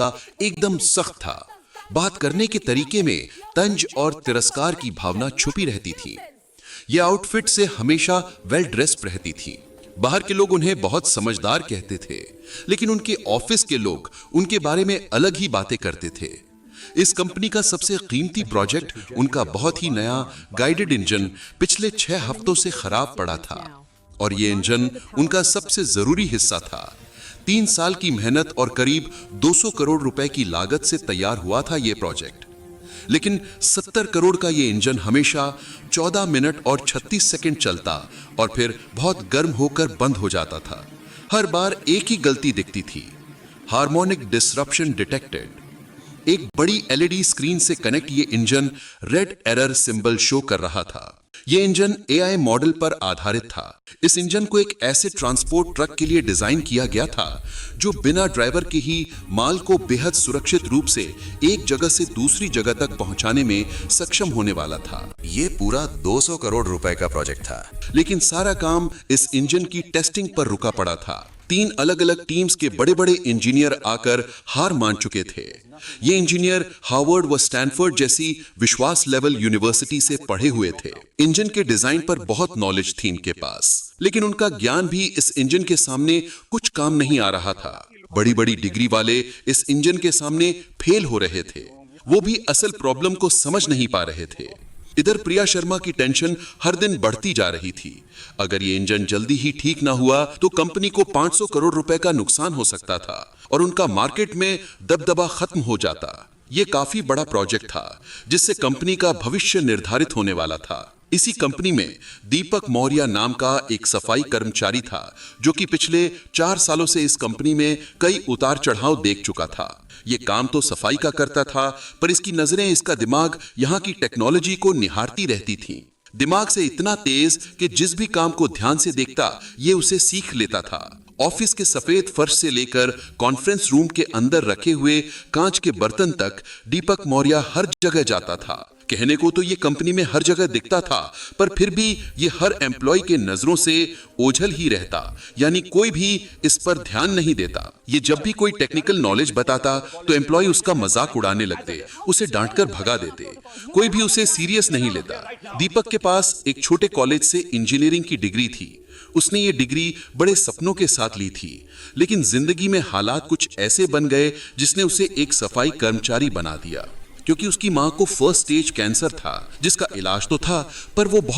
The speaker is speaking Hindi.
एकदम सख्त था। बात करने के तरीके में तंज और तिरस्कार की भावना छुपी रहती थी। ये आउटफिट से हमेशा वेल ड्रेस्ड रहती थी। बाहर के लोग उन्हें बहुत समझदार कहते थे, लेकिन उनके ऑफिस के लोग उनके बारे में अलग ही बातें करते थे। इस कंपनी का सबसे कीमती प्रोजेक्ट उनका बहुत ही नया गाइडेड इंजन पिछले 6 हफ्तों से खराब पड़ा था, और ये इंजन उनका सबसे जरूरी हिस्सा था। 3 साल की मेहनत और करीब 200 करोड़ रुपए की लागत से तैयार हुआ था ये प्रोजेक्ट, लेकिन 70 करोड़ का ये इंजन हमेशा 14 मिनट और 36 सेकंड चलता और फिर बहुत गर्म होकर बंद हो जाता था। हर बार एक ही गलती दिखती थी, हार्मोनिक डिसरप्शन डिटेक्टेड। एक बड़ी एलईडी स्क्रीन से कनेक्ट ये engine red error symbol show कर रहा था। ये इंजन एआई मॉडल पर आधारित था। इस इंजन को एक ऐसे ट्रांसपोर्ट ट्रक के लिए डिजाइन किया गया था जो बिना ड्राइवर के ही माल को बेहद सुरक्षित रूप से एक जगह से दूसरी जगह तक पहुंचाने में सक्षम होने वाला था। ये पूरा 200 करोड़ रुपए का प्रोजेक्ट था, लेकिन सारा काम इस इंजन की टेस्टिंग पर रुका पड़ा था। 3 अलग अलग टीम्स के बड़े बड़े इंजीनियर आकर हार मान चुके थे। ये इंजीनियर हार्वर्ड व स्टैनफोर्ड जैसी विश्वास लेवल यूनिवर्सिटी से पढ़े हुए थे। इंजन के डिजाइन पर बहुत नॉलेज थी इनके पास, लेकिन उनका ज्ञान भी इस इंजन के सामने कुछ काम नहीं आ रहा था। बड़ी बड़ी डिग्री वाले इस इंजन के सामने फेल हो रहे थे। वो भी असल प्रॉब्लम को समझ नहीं पा रहे थे। इधर प्रिया शर्मा की टेंशन हर दिन बढ़ती जा रही थी। अगर ये इंजन जल्दी ही ठीक ना हुआ तो कंपनी को 500 करोड़ रुपए का नुकसान हो सकता था और उनका मार्केट में दबदबा खत्म हो जाता। ये काफी बड़ा प्रोजेक्ट था जिससे कंपनी का भविष्य निर्धारित होने वाला था। इसी कंपनी में दीपक मौर्य नाम का एक सफाई कर्मचारी था जो कि पिछले 4 सालों से इस कंपनी में कई उतार चढ़ाव देख चुका था। ये काम तो सफाई का करता था, पर इसकी नजरें, इसका दिमाग यहाँ की टेक्नोलॉजी को निहारती रहती थीं। दिमाग से इतना तेज कि जिस भी काम को ध्यान से देखता ये उसे सीख लेता था। ऑफिस के सफेद फर्श से लेकर कॉन्फ्रेंस रूम के अंदर रखे हुए कांच के बर्तन तक दीपक मौर्य हर जगह जाता था। कहने को तो ये कंपनी में हर जगह दिखता था, पर फिर भी ये हर एम्प्लॉय के नजरों से ओझल ही रहता, यानी कोई भी इस पर ध्यान नहीं देता। ये जब भी कोई टेक्निकल नॉलेज बताता तो एम्प्लॉय उसका मजाक उड़ाने लगते, उसे डांटकर भगा देते। कोई भी उसे सीरियस नहीं लेता। दीपक के पास एक छोटे कॉलेज से इंजीनियरिंग की डिग्री थी। उसने ये डिग्री बड़े सपनों के साथ ली थी, लेकिन जिंदगी में हालात कुछ ऐसे बन गए जिसने उसे एक सफाई कर्मचारी बना दिया। क्योंकि उसकी मां को फर्स्ट स्टेज कैंसर था, जिसका इलाज तो था, पर वो बहुत